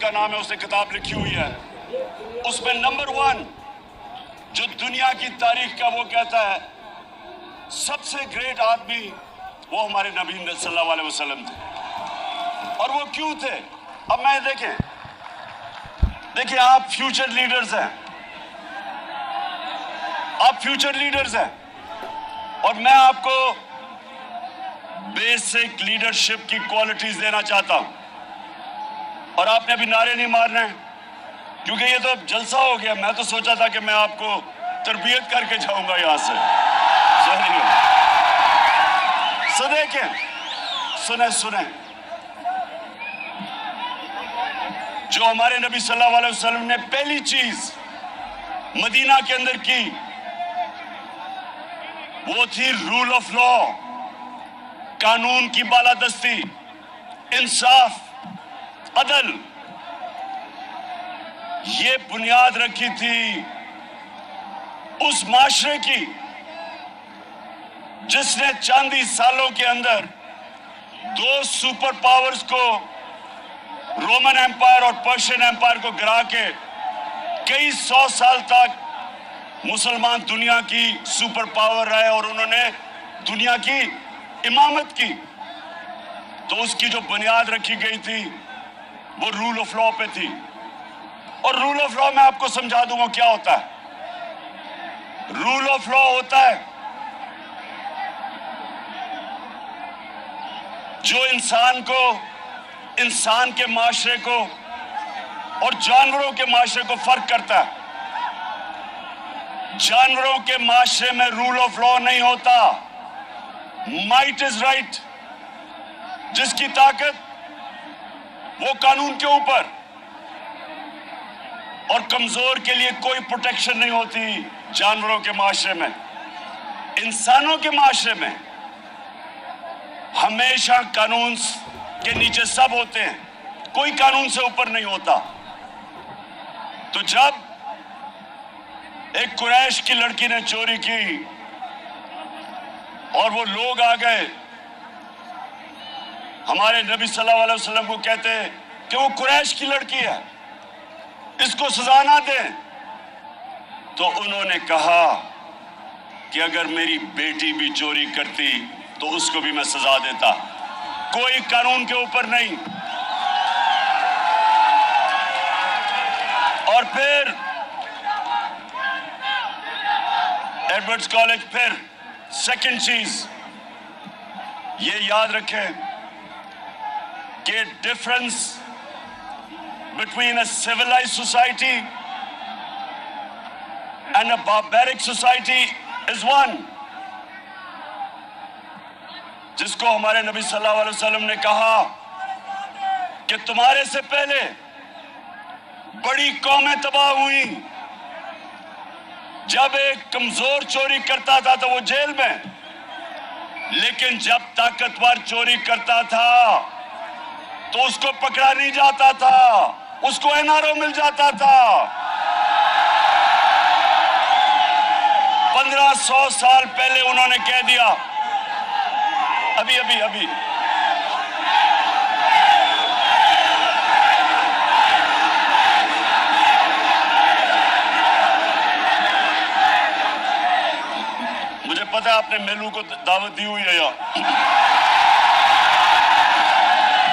کا نام ہے، اس نے کتاب لکھی ہوئی ہے، اس میں نمبر 1 جو دنیا کی تاریخ کا وہ کہتا ہے سب سے گریٹ آدمی وہ ہمارے نبی صلی اللہ علیہ وسلم تھے۔ اور وہ کیوں تھے؟ اب میں دیکھیں آپ فیوچر لیڈرز ہیں، اور میں آپ کو بیسک لیڈرشپ کی کوالٹیز دینا چاہتا ہوں، اور آپ نے ابھی نعرے نہیں مارنے ہیں کیونکہ یہ تو جلسہ ہو گیا۔ میں تو سوچا تھا کہ میں آپ کو تربیت کر کے جاؤں گا یہاں سے۔ سو دیکھیں، سنیں جو ہمارے نبی صلی اللہ علیہ وسلم نے پہلی چیز مدینہ کے اندر کی وہ تھی رول آف لا، قانون کی بالادستی، انصاف، عدل۔ یہ بنیاد رکھی تھی اس معاشرے کی جس نے چند ہی سالوں کے اندر 2 سپر پاورز کو، رومن ایمپائر اور پرشین ایمپائر کو گرا کے کئی 100 سال تک مسلمان دنیا کی سپر پاور رہے اور انہوں نے دنیا کی امامت کی۔ تو اس کی جو بنیاد رکھی گئی تھی وہ رول آف لا پہ تھی، اور رول آف لا میں آپ کو سمجھا دوں گا کیا ہوتا ہے۔ رول آف لا ہوتا ہے جو انسان کے معاشرے کو اور جانوروں کے معاشرے کو فرق کرتا ہے۔ جانوروں کے معاشرے میں رول آف لا نہیں ہوتا، مائٹ از رائٹ، جس کی طاقت وہ قانون کے اوپر، اور کمزور کے لیے کوئی پروٹیکشن نہیں ہوتی۔ جانوروں کے معاشرے میں، انسانوں کے معاشرے میں ہمیشہ قانون کے نیچے سب ہوتے ہیں، کوئی قانون سے اوپر نہیں ہوتا۔ تو جب ایک قریش کی لڑکی نے چوری کی اور وہ لوگ آ گئے ہمارے نبی صلی اللہ علیہ وسلم کو کہتے کہ وہ قریش کی لڑکی ہے، اس کو سزا نہ دیں، تو انہوں نے کہا کہ اگر میری بیٹی بھی چوری کرتی تو اس کو بھی میں سزا دیتا، کوئی قانون کے اوپر نہیں۔ اور پھر ایڈورڈز کالج، پھر سیکنڈ چیز یہ یاد رکھیں کہ difference between a civilized society and a barbaric society is one، جس کو ہمارے نبی صلی اللہ علیہ وسلم نے کہا کہ تمہارے سے پہلے بڑی قومیں تباہ ہوئی، جب ایک کمزور چوری کرتا تھا تو وہ جیل میں، لیکن جب طاقتور چوری کرتا تھا تو اس کو پکڑا نہیں جاتا تھا، اس کو NRO مل جاتا تھا۔ 1500 سال پہلے انہوں نے کہہ دیا، ابھی مجھے پتا ہے آپ نے میلو کو دعوت دی ہوئی ہے یا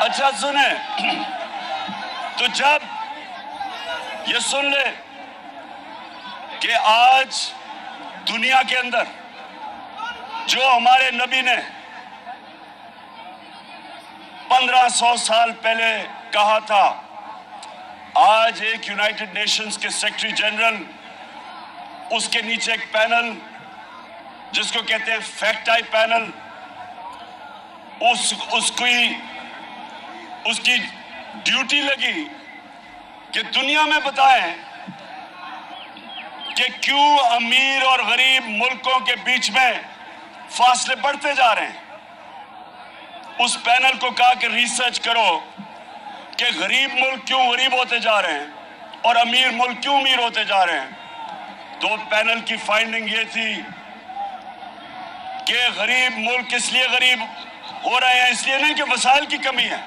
اچھا سنیں، تو جب یہ سن لے کہ آج دنیا کے اندر جو ہمارے نبی نے 1500 سال پہلے کہا تھا، آج ایک یونائٹڈ نیشنز کے سیکرٹری جنرل، اس کے نیچے ایک پینل جس کو کہتے ہیں فیکٹ آئی پینل، اس کی ڈیوٹی لگی کہ دنیا میں بتائیں کہ کیوں امیر اور غریب ملکوں کے بیچ میں فاصلے بڑھتے جا رہے ہیں۔ اس پینل کو کہا کہ ریسرچ کرو کہ غریب ملک کیوں غریب ہوتے جا رہے ہیں اور امیر ملک کیوں امیر ہوتے جا رہے ہیں۔ تو پینل کی فائنڈنگ یہ تھی کہ غریب ملک اس لیے غریب ہو رہے ہیں، اس لیے نہیں کہ وسائل کی کمی ہے،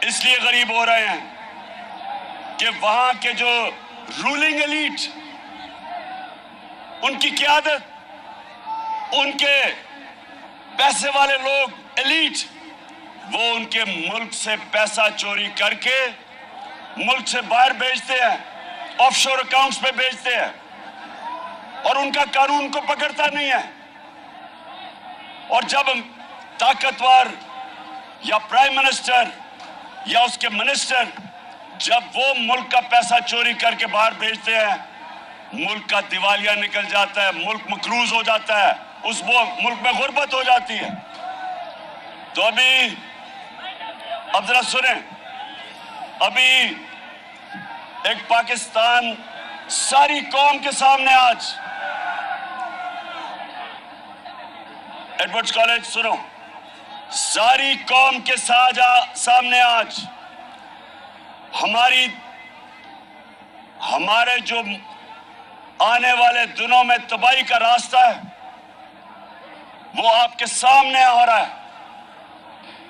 اس لیے غریب ہو رہے ہیں کہ وہاں کے جو رولنگ ایلیٹ، ان کی قیادت، ان کے پیسے والے لوگ ایلیٹ، وہ ان کے ملک سے پیسہ چوری کر کے ملک سے باہر بھیجتے ہیں، آف شور اکاؤنٹس پہ بھیجتے ہیں، اور ان کا قانون کو پکڑتا نہیں ہے۔ اور جب طاقتور یا پرائم منسٹر یا اس کے منسٹر جب وہ ملک کا پیسہ چوری کر کے باہر بھیجتے ہیں، ملک کا دیوالیہ نکل جاتا ہے، ملک مقروض ہو جاتا ہے، اس ملک میں غربت ہو جاتی ہے۔ تو اب ذرا سنیں، ابھی ایک پاکستان ساری قوم کے سامنے آج، ایڈورڈز کالج سنو، ساری قوم کے سامنے آج ہمارے جو آنے والے دنوں میں تباہی کا راستہ ہے، وہ آپ کے سامنے ہو رہا ہے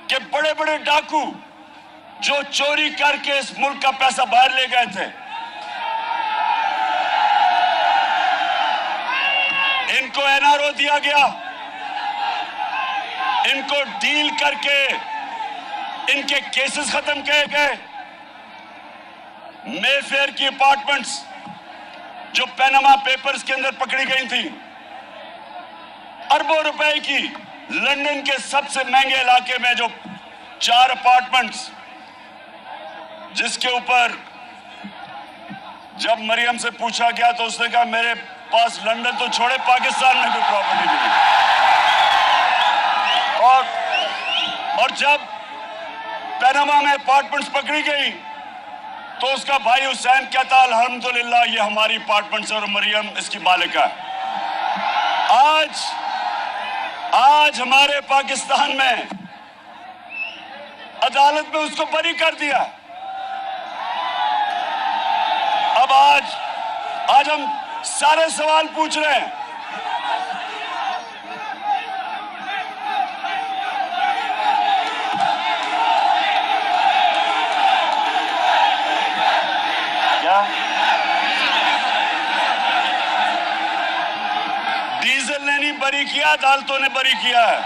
کہ بڑے بڑے ڈاکو جو چوری کر کے اس ملک کا پیسہ باہر لے گئے تھے، ان کو NRO دیا گیا، ان کو ڈیل کر کے ان کے کیسز ختم کیے گئے۔ مے فیئر کی اپارٹمنٹس جو پیناما پیپرز کے اندر پکڑی گئی تھی، اربوں روپے کی، لندن کے سب سے مہنگے علاقے میں جو 4 اپارٹمنٹس، جس کے اوپر جب مریم سے پوچھا گیا تو اس نے کہا میرے پاس لندن تو چھوڑے پاکستان میں کوئی پراپرٹی نہیں۔ اور جب پیناما میں اپارٹمنٹس پکڑی گئی تو اس کا بھائی حسین کہتا الحمدللہ یہ ہماری اپارٹمنٹس اور مریم اس کی مالکہ ہے۔ آج ہمارے پاکستان میں عدالت میں اس کو بری کر دیا۔ اب آج ہم سارے سوال پوچھ رہے ہیں، ڈیزل نے نہیں بری کیا، عدالتوں نے بری کیا ہے۔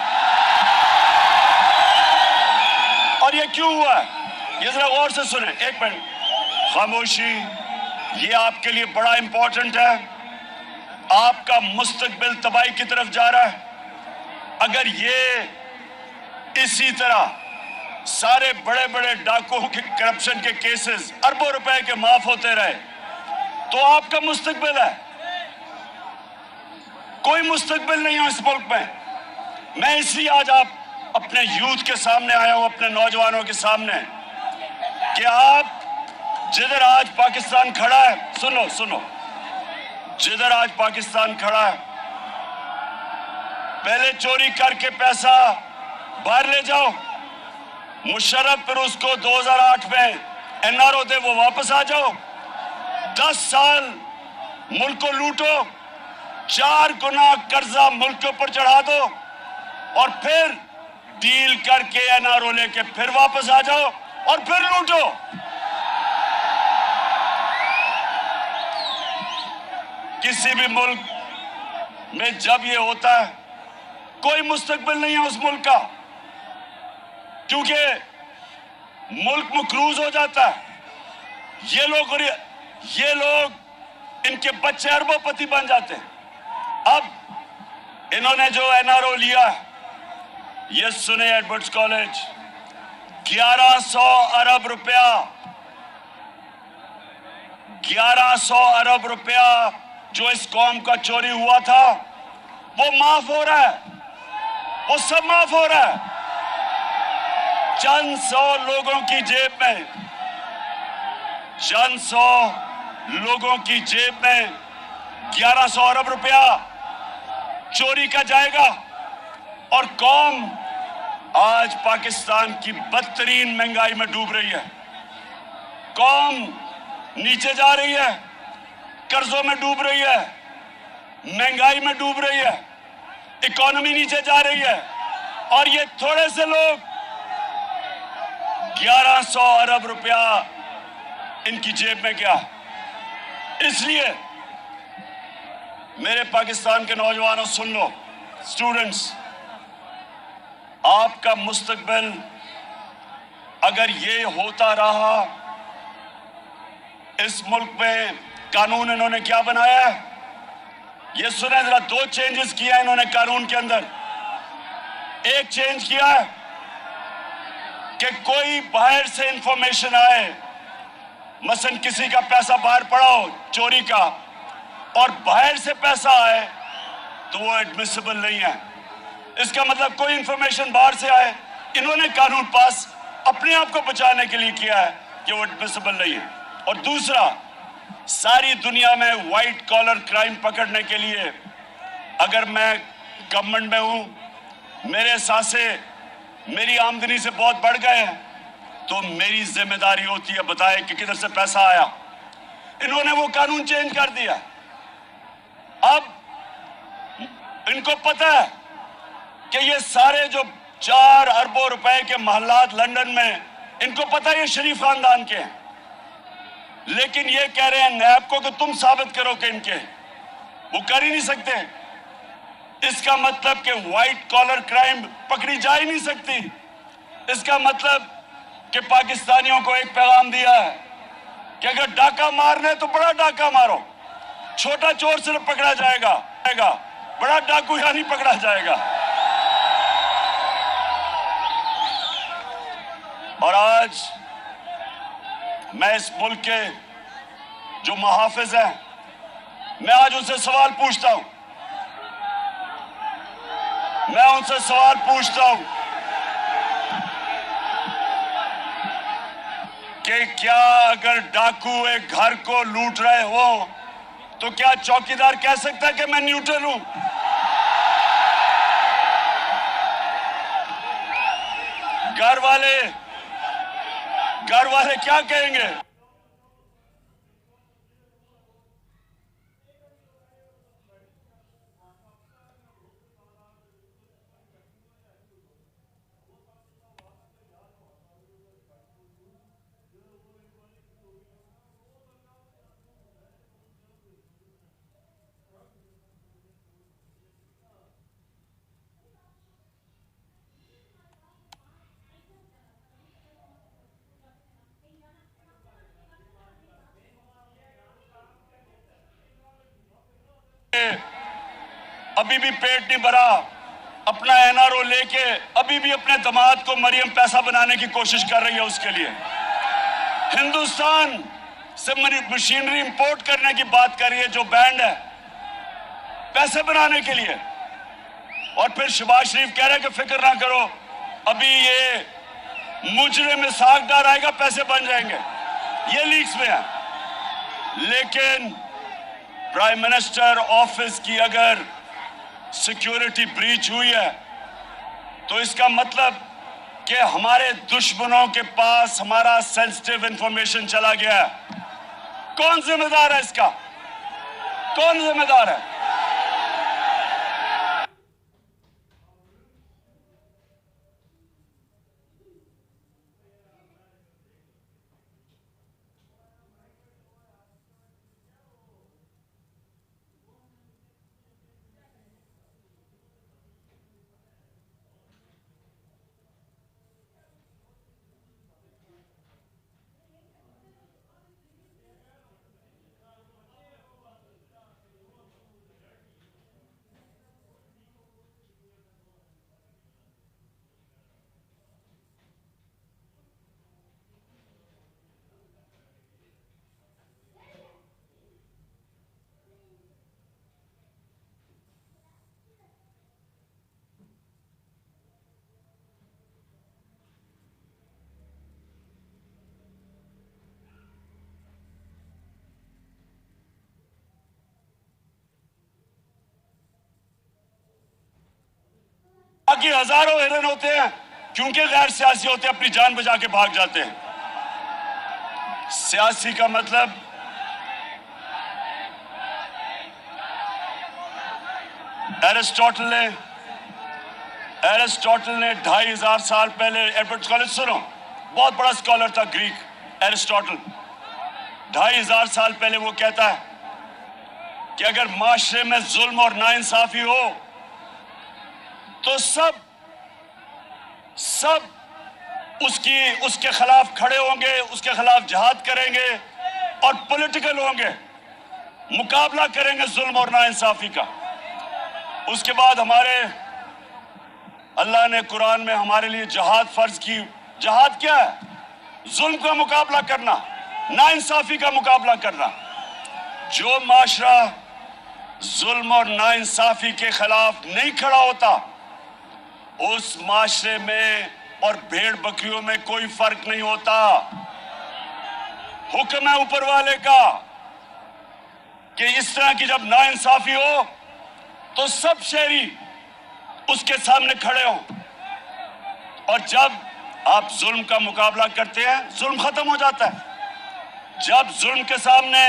اور یہ کیوں ہوا ہے؟ یہ ذرا غور سے سنیں، ایک منٹ خاموشی، یہ آپ کے لیے بڑا امپورٹنٹ ہے۔ آپ کا مستقبل تباہی کی طرف جا رہا ہے۔ اگر یہ اسی طرح سارے بڑے بڑے ڈاکوؤں کے کرپشن کے کیسز اربوں روپے کے معاف ہوتے رہے تو آپ کا مستقبل ہے، کوئی مستقبل نہیں ہے اس ملک میں۔ میں اس لیے آج آپ اپنے یوتھ کے سامنے آیا ہوں، اپنے نوجوانوں کے سامنے، کہ آپ جدھر آج پاکستان کھڑا ہے، سنو، جدھر آج پاکستان کھڑا ہے، پہلے چوری کر کے پیسہ باہر لے جاؤ، مشرف پھر اس کو 2008 میں NRO دے وہ واپس آ جاؤ، 10 سال ملک کو لوٹو، 4 گنا قرضہ ملک کے اوپر چڑھا دو، اور پھر ڈیل کر کے NRO لے کے پھر واپس آ جاؤ اور پھر لوٹو۔ کسی بھی ملک میں جب یہ ہوتا ہے کوئی مستقبل نہیں ہے اس ملک کا، کیونکہ ملک مقروض ہو جاتا ہے۔ یہ لوگ ان کے بچے اربوں پتی بن جاتے ہیں۔ اب انہوں نے جو NRO لیا، یہ سنے ایڈورڈز کالج، 1100 ارب روپیہ، 1100 ارب روپیہ جو اس قوم کا چوری ہوا تھا وہ معاف ہو رہا ہے، وہ سب معاف ہو رہا ہے۔ چند سو لوگوں کی جیب میں 1100 ارب روپیہ چوری کا جائے گا، اور قوم آج پاکستان کی بدترین مہنگائی میں ڈوب رہی ہے۔ قوم نیچے جا رہی ہے، قرضوں میں ڈوب رہی ہے، مہنگائی میں ڈوب رہی ہے، اکانومی نیچے جا رہی ہے، اور یہ تھوڑے سے لوگ 1100 ارب روپیہ ان کی جیب میں گیا. اس لیے میرے پاکستان کے نوجوانوں سن لو، اسٹوڈنٹس، آپ کا مستقبل اگر یہ ہوتا رہا، اس ملک میں قانون انہوں نے کیا بنایا ہے یہ سنیں ذرا. 2 چینجز کیا انہوں نے قانون کے اندر. ایک چینج کیا ہے کہ کوئی باہر سے انفارمیشن آئے، مثلا کسی کا پیسہ باہر پڑا ہو چوری کا، اور باہر سے پیسہ آئے تو وہ ایڈمیسیبل نہیں ہے. اس کا مطلب کوئی انفارمیشن باہر سے آئے، انہوں نے قانون پاس اپنے آپ کو بچانے کے لیے کیا ہے کہ وہ ایڈمیسیبل نہیں ہے. اور دوسرا، ساری دنیا میں وائٹ کالر کرائم پکڑنے کے لیے اگر میں گورنمنٹ میں ہوں، میرے سانسے میری آمدنی سے بہت بڑھ گئے ہیں، تو میری ذمہ داری ہوتی ہے بتائے کہ کدھر سے پیسہ آیا. انہوں نے وہ قانون چینج کر دیا. اب ان کو پتہ ہے کہ یہ سارے جو 4 اربوں روپے کے محلات لندن میں، ان کو پتہ ہے یہ شریف خاندان کے ہیں، لیکن یہ کہہ رہے ہیں نیب کو کہ تم ثابت کرو کہ ان کے. وہ کر ہی نہیں سکتے. اس کا مطلب کہ وائٹ کالر کرائم پکڑی جا ہی نہیں سکتی. اس کا مطلب کہ پاکستانیوں کو ایک پیغام دیا ہے کہ اگر ڈاکہ مارنا ہے تو بڑا ڈاکہ مارو، چھوٹا چور صرف پکڑا جائے گا، بڑا ڈاکو یا نہیں پکڑا جائے گا. اور آج میں اس ملک کے جو محافظ ہیں، میں آج ان سے سوال پوچھتا ہوں، کہ کیا اگر ڈاکو ایک گھر کو لوٹ رہے ہوں تو کیا چوکیدار کہہ سکتا ہے کہ میں نیوٹرل ہوں؟ گھر والے کیا کہیں گے؟ ابھی بھی پیٹ نہیں بھرا، اپنا این آر او لے کے ابھی بھی اپنے داماد کو مریم پیسہ بنانے کی کوشش کر رہی ہے. اس کے لیے ہندوستان سے مشینری امپورٹ کرنے کی بات کر رہی ہے جو بینڈ ہے پیسے بنانے کے لیے. اور پھر شہباز شریف کہہ رہے کہ فکر نہ کرو، ابھی یہ مجرم اسحاق ڈار آئے گا، پیسے بن جائیں گے. یہ لیکس میں ہے. لیکن پرائم منسٹر آفس کی اگر سیکیورٹی بریچ ہوئی ہے تو اس کا مطلب کہ ہمارے دشمنوں کے پاس ہمارا سینسٹیو انفارمیشن چلا گیا ہے. کون ذمہ دار ہے اس کا؟ کون ذمہ دار ہے؟ باقی ہزاروں ہرن ہوتے ہیں، کیونکہ غیر سیاسی ہوتے ہیں، اپنی جان بچا کے بھاگ جاتے ہیں. سیاسی کا مطلب ایرسٹوٹل نے 2500 سال پہلے ایڈورڈ کالج، سنو، بہت بڑا اسکالر تھا گریک ایرسٹوٹل. 2500 سال پہلے وہ کہتا ہے کہ اگر معاشرے میں ظلم اور ناانصافی ہو تو سب اس کے خلاف کھڑے ہوں گے، اس کے خلاف جہاد کریں گے اور پولیٹیکل ہوں گے، مقابلہ کریں گے ظلم اور ناانصافی کا۔ اس کے بعد اللہ نے قرآن میں ہمارے لیے جہاد فرض کی۔ جہاد کیا ہے؟ ظلم کا مقابلہ کرنا، ناانصافی کا مقابلہ کرنا۔ جو معاشرہ ظلم اور ناانصافی کے خلاف نہیں کھڑا ہوتا اس معاشرے میں اور بھیڑ بکریوں میں کوئی فرق نہیں ہوتا۔ حکم ہے اوپر والے کا کہ اس طرح کی جب ناانصافی ہو تو سب شہری اس کے سامنے کھڑے ہوں، اور جب آپ ظلم کا مقابلہ کرتے ہیں ظلم ختم ہو جاتا ہے۔ جب ظلم کے سامنے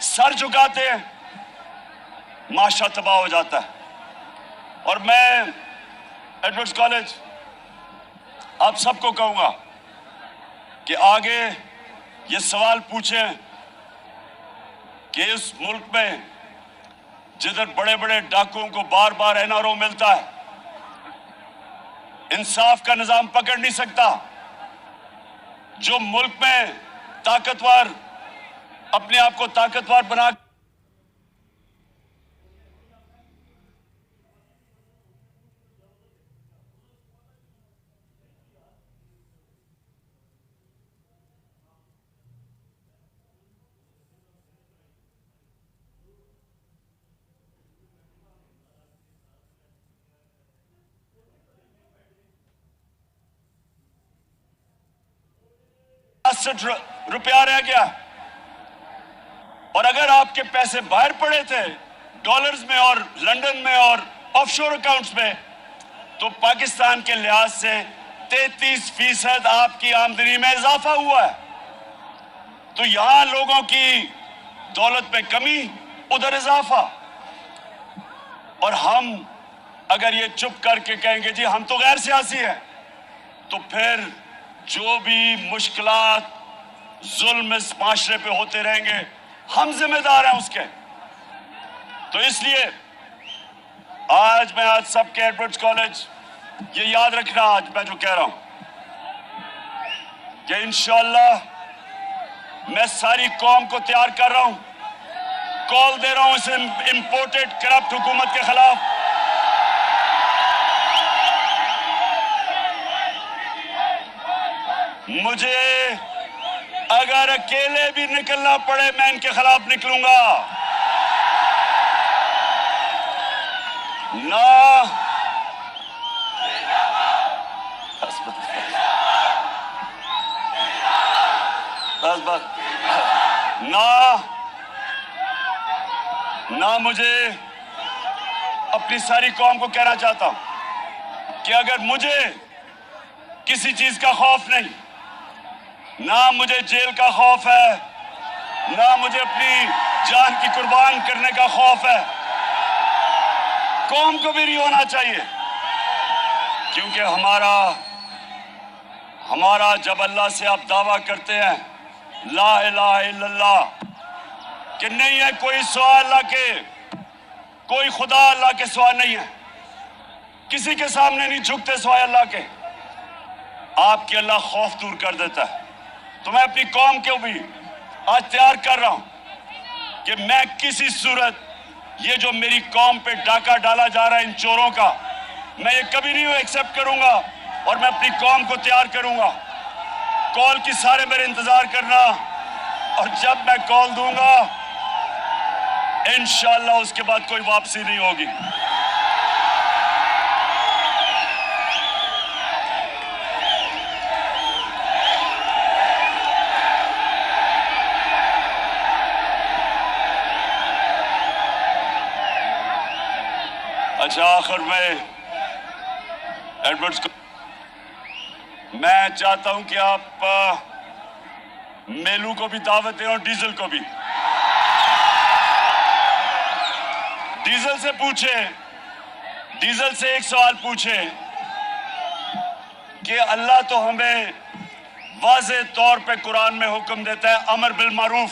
سر جھکاتے ہیں معاشرہ تباہ ہو جاتا ہے۔ اور میں ایڈورڈز کالج آپ سب کو کہوں گا کہ آگے یہ سوال پوچھیں کہ اس ملک میں جدھر بڑے بڑے ڈاکوؤں کو بار بار این آر او ملتا ہے، انصاف کا نظام پکڑ نہیں سکتا، جو ملک میں طاقتور اپنے آپ کو طاقتور بنا روپیہ رہ گیا، اور اگر آپ کے پیسے باہر پڑے تھے ڈالرز میں اور لنڈن میں اور آف شور اکاؤنٹس میں، تو پاکستان کے لحاظ سے 33% آپ کی آمدنی میں اضافہ ہوا ہے۔ تو یہاں لوگوں کی دولت میں کمی، ادھر اضافہ، اور ہم اگر یہ چپ کر کے کہیں گے جی ہم تو غیر سیاسی ہیں، تو پھر جو بھی مشکلات ظلم اس معاشرے پہ ہوتے رہیں گے ہم ذمہ دار ہیں اس کے۔ تو اس لیے آج سب کے ایڈورڈز کالج یہ یاد رکھنا، آج میں جو کہہ رہا ہوں کہ انشاءاللہ میں ساری قوم کو تیار کر رہا ہوں، کال دے رہا ہوں اس امپورٹڈ کرپٹ حکومت کے خلاف۔ مجھے اگر اکیلے بھی نکلنا پڑے میں ان کے خلاف نکلوں گا۔ نہ مجھے اپنی ساری قوم کو کہنا چاہتا ہوں کہ اگر مجھے کسی چیز کا خوف نہیں، نہ مجھے جیل کا خوف ہے، نہ مجھے اپنی جان کی قربان کرنے کا خوف ہے، قوم کو بھی نہیں ہونا چاہیے، کیونکہ ہمارا جب اللہ سے آپ دعویٰ کرتے ہیں لا الہ الا اللہ کہ نہیں ہے کوئی سوا اللہ کے، کوئی خدا اللہ کے سوا نہیں ہے، کسی کے سامنے نہیں جھکتے سوائے اللہ کے، آپ کے اللہ خوف دور کر دیتا ہے۔ تو میں اپنی قوم کو بھی آج تیار کر رہا ہوں کہ میں کسی صورت یہ جو میری قوم پہ ڈاکہ ڈالا جا رہا ہے ان چوروں کا، میں یہ کبھی نہیں ایکسپٹ کروں گا، اور میں اپنی قوم کو تیار کروں گا۔ کال کی سارے میرے انتظار کرنا، اور جب میں کال دوں گا انشاءاللہ اس کے بعد کوئی واپسی نہیں ہوگی۔ اچھا، آخر میں ایڈورڈز کو میں چاہتا ہوں کہ آپ میلو کو بھی دعوت دیں اور ڈیزل کو بھی۔ ڈیزل سے پوچھیں، ڈیزل سے ایک سوال پوچھیں کہ اللہ تو ہمیں واضح طور پہ قرآن میں حکم دیتا ہے امر بالمعروف